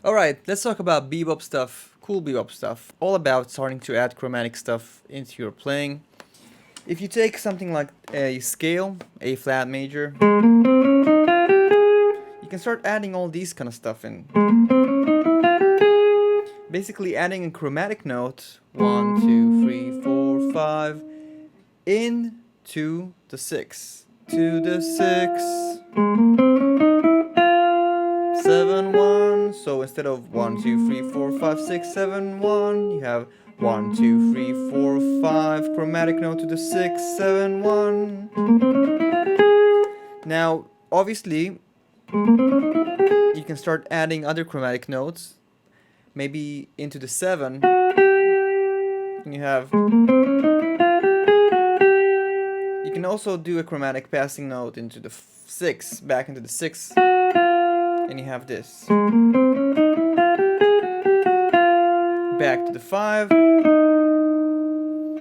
Alright, let's talk about bebop stuff, cool bebop stuff, all about starting to add chromatic stuff into your playing. If you take something like a scale, A flat major, you can start adding all these kind of stuff in. Basically adding a chromatic note, 1, 2, 3, 4, 5, into the 6, to the 6, 7, 1. So instead of 1, 2, 3, 4, 5, 6, 7, 1, you have 1, 2, 3, 4, 5, chromatic note to the 6, 7, 1. Now, obviously, you can start adding other chromatic notes, maybe into the 7. You have. You can also do a chromatic passing note into the 6, back into the 6, and you have this. Back to the 5,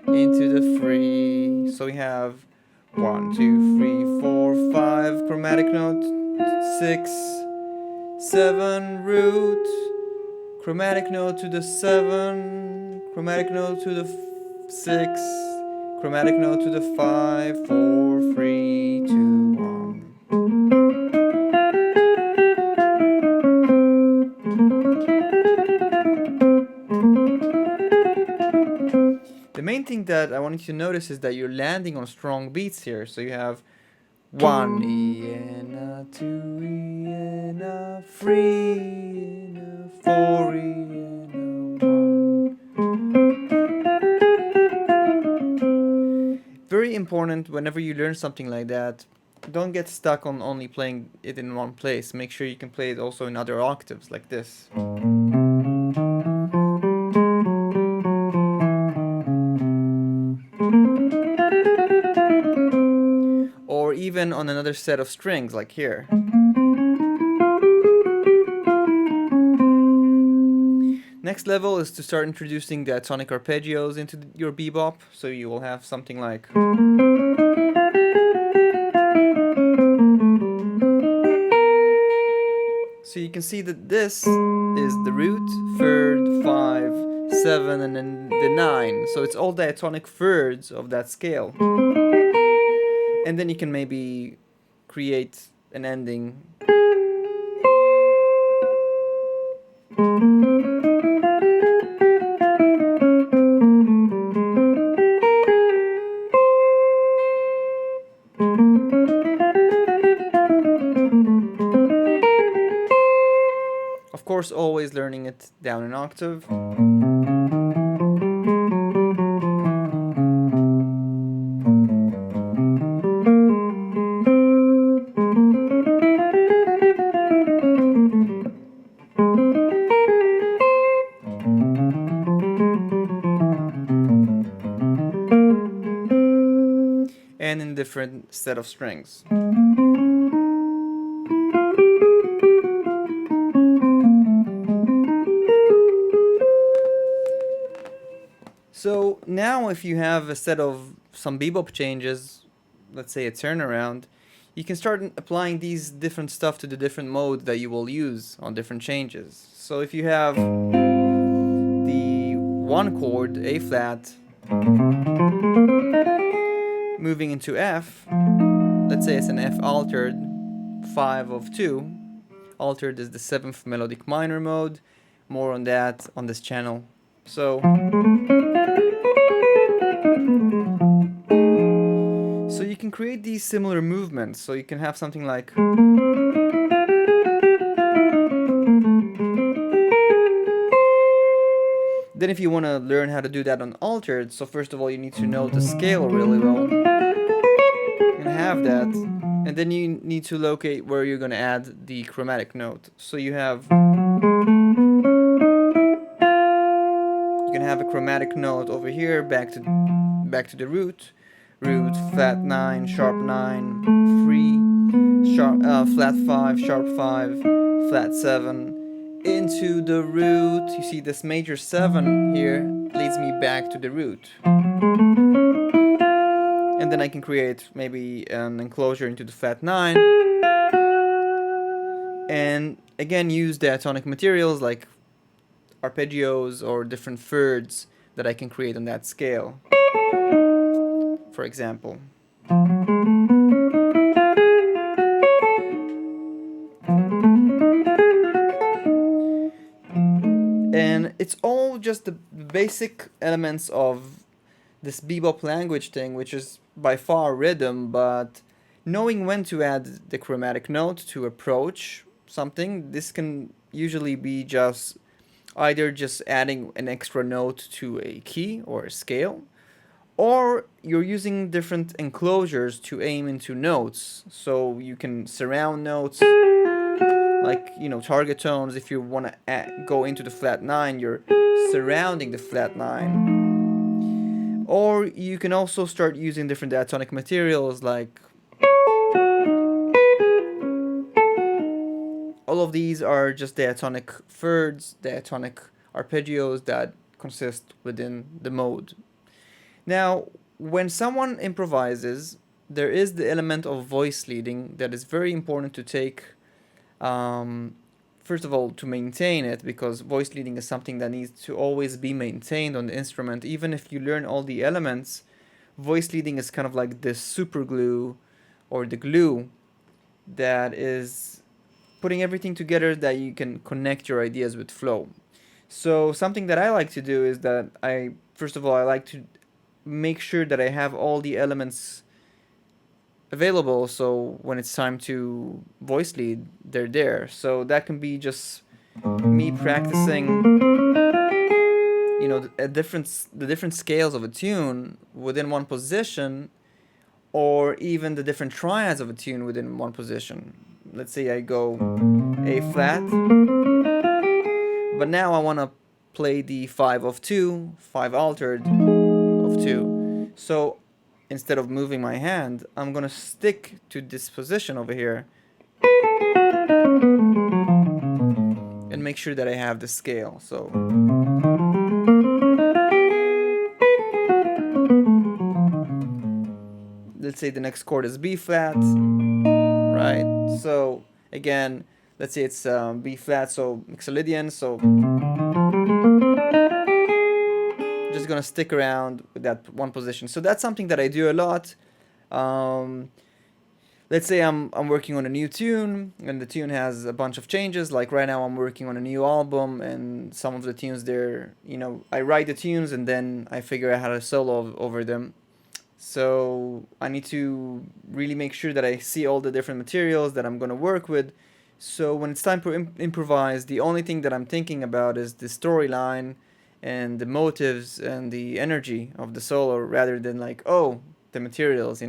into the 3. So we have 1, 2, 3, 4, 5, chromatic note, 6, 7, root, chromatic note to the 7, chromatic note to the 6, chromatic note to the 5, 4, 3, 2, 1. The main thing that I want you to notice is that you're landing on strong beats here. So you have 1 E and a 2 E and a 3 and a 4 E and a 1. Very important whenever you learn something like that. Don't get stuck on only playing it in one place. Make sure you can play it also in other octaves like this. Or even on another set of strings like here. Next level is to start introducing diatonic arpeggios into your bebop, so you will have something like. So you can see that this is the root, third, 5, 7, and then the 9. So it's all diatonic thirds of that scale. And then you can maybe create an ending. Of course, always learning it down an octave. And in different set of strings. So now if you have a set of some bebop changes, let's say a turnaround, you can start applying these different stuff to the different modes that you will use on different changes. So if you have the 1 chord, A flat, moving into F, let's say it's an F altered, 5 of 2. Altered is the 7th melodic minor mode. More on that on this channel. So you can create these similar movements. So you can have something like. Then if you want to learn how to do that on altered, so first of all you need to know the scale really well and have that, and then you need to locate where you're going to add the chromatic note. So you can have a chromatic note over here, back to the root, flat 9, sharp 9, 3, sharp flat 5, sharp 5, flat 7. Into the root. You see this major 7 here leads me back to the root. And then I can create maybe an enclosure into the flat 9. And again, use diatonic materials like arpeggios or different thirds that I can create on that scale, for example. And it's all just the basic elements of this bebop language thing, which is by far rhythm, but knowing when to add the chromatic note to approach something, this can usually be just either just adding an extra note to a key or a scale, or you're using different enclosures to aim into notes. So you can surround notes, like, target tones. If you want to go into the flat 9, you're surrounding the flat 9. Or you can also start using different diatonic materials, like all of these are just diatonic thirds, diatonic arpeggios that consist within the mode. Now, when someone improvises, there is the element of voice leading that is very important to take. First of all, to maintain it, because voice leading is something that needs to always be maintained on the instrument. Even if you learn all the elements, voice leading is kind of like the super glue or the glue that is putting everything together that you can connect your ideas with flow. So something that I like to do is that first of all, I like to make sure that I have all the elements available, so when it's time to voice lead, they're there. So that can be just me practicing, the different scales of a tune within one position, or even the different triads of a tune within one position. Let's say I go A flat, but now I want to play the 5 of 2, 5 altered of 2. So instead of moving my hand, I'm gonna stick to this position over here and make sure that I have the scale. So let's say the next chord is B flat, right? So again, let's say it's B flat, so Mixolydian, so just gonna stick around with that one position. So that's something that I do a lot. Let's say I'm working on a new tune, and the tune has a bunch of changes. Like right now I'm working on a new album, and some of the tunes there, I write the tunes and then I figure out how to solo over them. So I need to really make sure that I see all the different materials that I'm going to work with. So when it's time to improvise, the only thing that I'm thinking about is the storyline and the motives and the energy of the solo, rather than like, oh, the materials,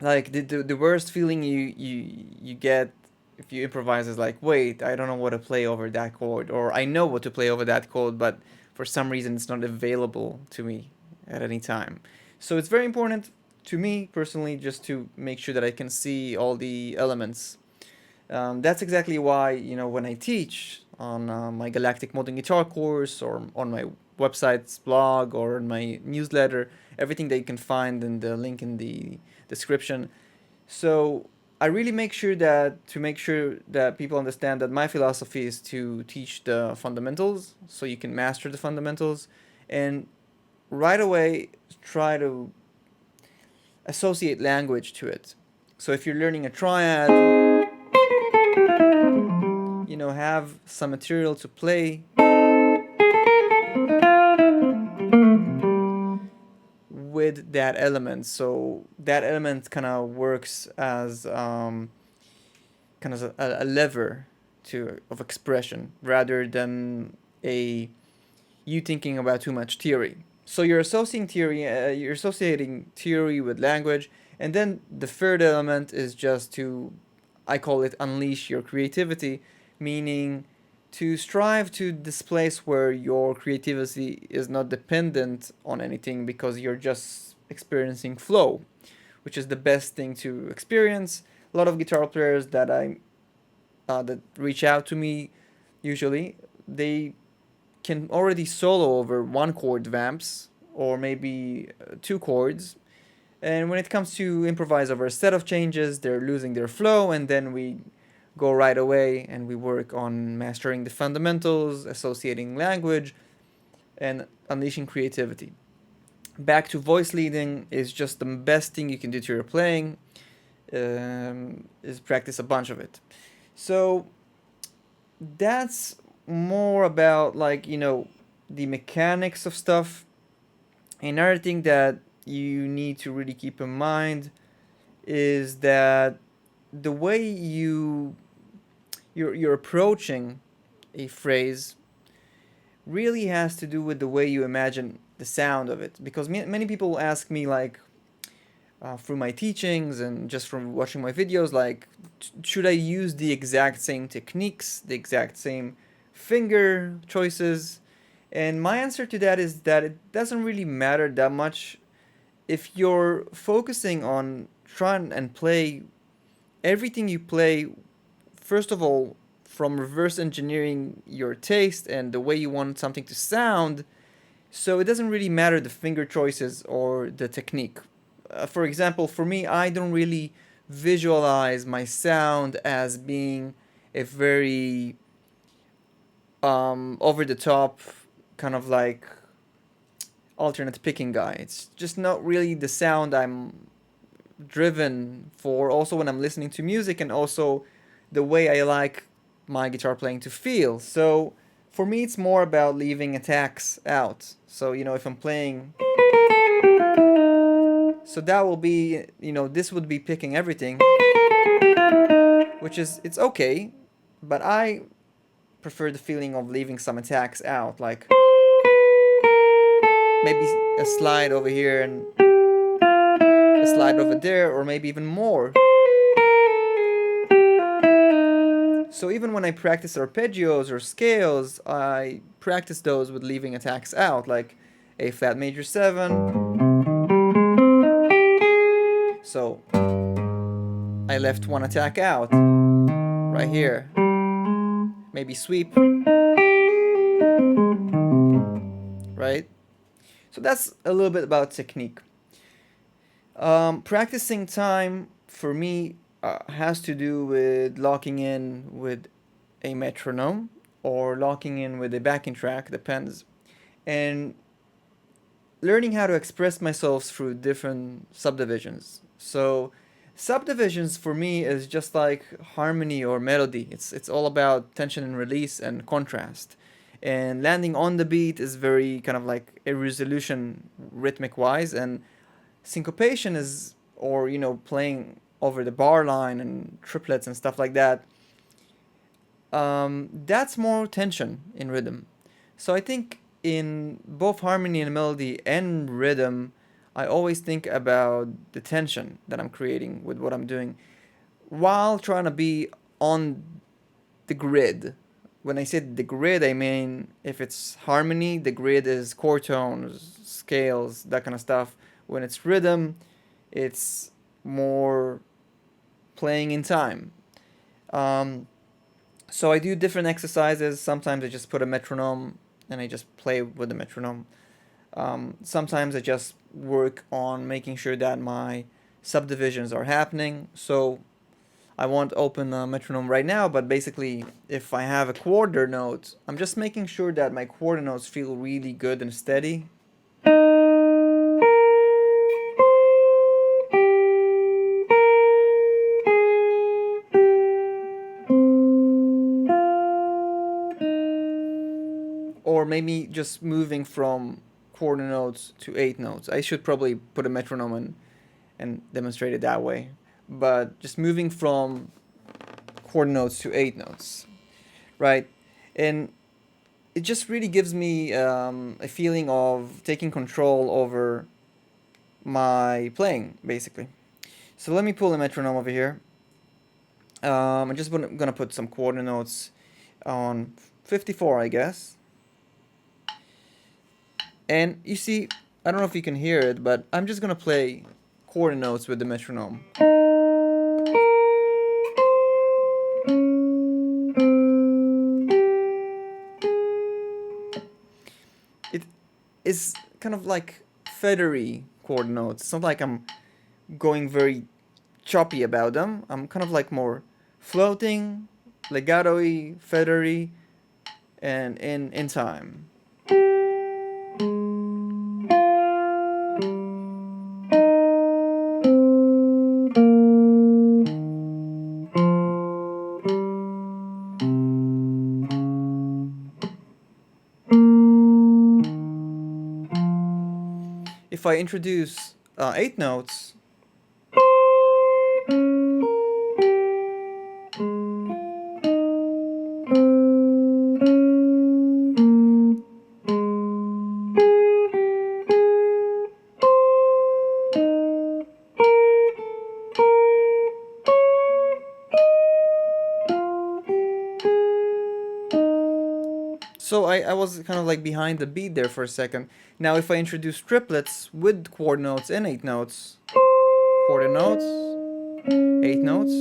Like the worst feeling you get if you improvise is like, wait, I don't know what to play over that chord, or I know what to play over that chord, but for some reason it's not available to me at any time. So it's very important to me personally just to make sure that I can see all the elements. That's exactly why, when I teach on my Galactic Modern Guitar course, or on my website's blog, or in my newsletter, everything that you can find in the link in the description. So I really make sure that people understand that my philosophy is to teach the fundamentals, so you can master the fundamentals, and right away try to associate language to it. So if you're learning a triad, have some material to play with that element. So that element kind of works as kind of a lever of expression, rather than you thinking about too much theory. So you're associating theory with language, and then the third element is just to, I call it, unleash your creativity, meaning to strive to this place where your creativity is not dependent on anything, because you're just experiencing flow, which is the best thing to experience. A lot of guitar players that that reach out to me, usually they can already solo over one chord vamps, or maybe two chords, and when it comes to improvise over a set of changes, they're losing their flow, and then we go right away and we work on mastering the fundamentals, associating language, and unleashing creativity. Back to voice leading is just the best thing you can do to your playing, is practice a bunch of it. So that's more about, like, the mechanics of stuff. Another thing that you need to really keep in mind is that the way you're approaching a phrase really has to do with the way you imagine the sound of it. Because many people ask me, like, through my teachings and just from watching my videos, like, should I use the exact same techniques, the exact same finger choices? And my answer to that is that it doesn't really matter that much if you're focusing on trying and play everything you play, first of all, from reverse engineering your taste and the way you want something to sound. So it doesn't really matter the finger choices or the technique. For example, for me, I don't really visualize my sound as being a very over the top kind of like alternate picking guy. It's just not really the sound I'm driven for, also when I'm listening to music, and also the way I like my guitar playing to feel. So for me, it's more about leaving attacks out. So, if I'm playing, so that will be, this would be picking everything, which is, it's okay, but I prefer the feeling of leaving some attacks out, like maybe a slide over here and a slide over there, or maybe even more. So even when I practice arpeggios or scales, I practice those with leaving attacks out, like A flat major 7. So I left one attack out right here. Maybe sweep. Right? So that's a little bit about technique. Practicing time for me has to do with locking in with a metronome or locking in with a backing track, depends, and learning how to express myself through different subdivisions. So subdivisions for me is just like harmony or melody. It's all about tension and release and contrast. And landing on the beat is very kind of like a resolution rhythmic wise, and syncopation is, or playing over the bar line and triplets and stuff like that. That's more tension in rhythm. So I think in both harmony and melody and rhythm, I always think about the tension that I'm creating with what I'm doing while trying to be on the grid. When I say the grid, I mean if it's harmony, the grid is chord tones, scales, that kind of stuff. When it's rhythm, it's more playing in time. So I do different exercises. Sometimes I just put a metronome and I just play with the metronome. Sometimes I just work on making sure that my subdivisions are happening. So I won't open a metronome right now, but basically if I have a quarter note, I'm just making sure that my quarter notes feel really good and steady. Or maybe just moving from quarter notes to eighth notes. I should probably put a metronome in and demonstrate it that way. But just moving from quarter notes to eighth notes, right? And it just really gives me a feeling of taking control over my playing, basically. So let me pull the metronome over here. I'm just gonna put some quarter notes on 54, I guess. And you see, I don't know if you can hear it, but I'm just gonna play quarter notes with the metronome. It is kind of like feathery quarter notes. It's not like I'm going very choppy about them. I'm kind of like more floating, legato-y, feathery, and in time. If I introduce 8 notes, so I was kind of like behind the beat there for a second. Now if I introduce triplets with chord notes and 8 notes, quarter notes, 8 notes,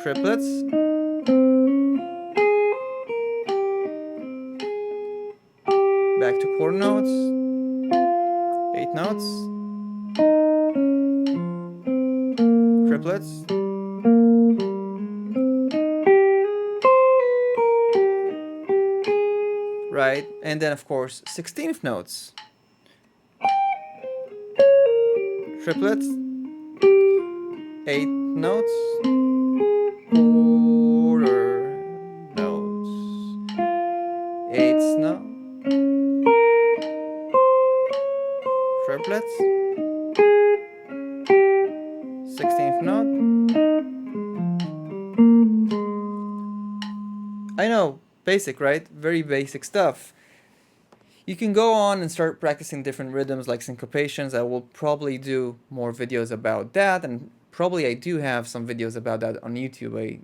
triplets, back to quarter notes, 8 notes, triplets, right? And then of course 16th notes, triplets, 8 notes, quarter notes, 8th note, triplets, 16th note. I know, basic, right? Very basic stuff. You can go on and start practicing different rhythms like syncopations. I will probably do more videos about that, and probably I do have some videos about that on YouTube. I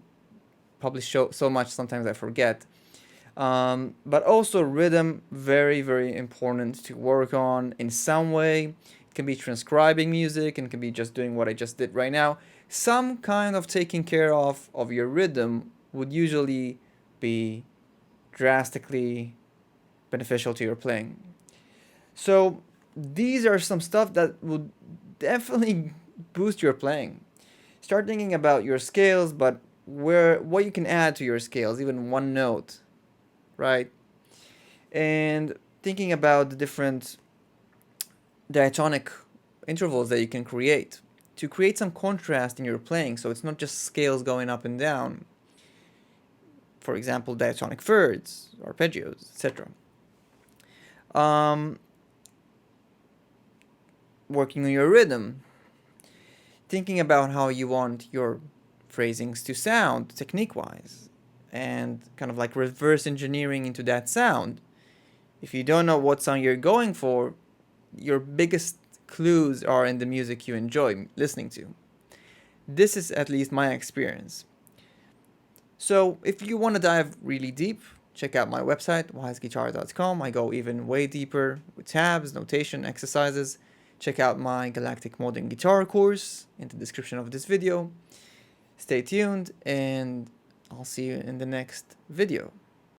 publish so much sometimes I forget. But also rhythm, very, very important to work on in some way. It can be transcribing music, and it can be just doing what I just did right now. Some kind of taking care of your rhythm would usually be drastically beneficial to your playing. So these are some stuff that would definitely boost your playing. Start thinking about your scales, but what you can add to your scales, even one note, right? And thinking about the different diatonic intervals that you can create to create some contrast in your playing, so it's not just scales going up and down. For example, diatonic thirds, arpeggios, etc. Working on your rhythm, thinking about how you want your phrasings to sound technique-wise, and kind of like reverse engineering into that sound. If you don't know what sound you're going for, your biggest clues are in the music you enjoy listening to. This is at least my experience. So if you want to dive really deep, check out my website, weissguitar.com. I go even way deeper with tabs, notation, exercises. Check out my Galactic Modern Guitar course in the description of this video. Stay tuned, and I'll see you in the next video.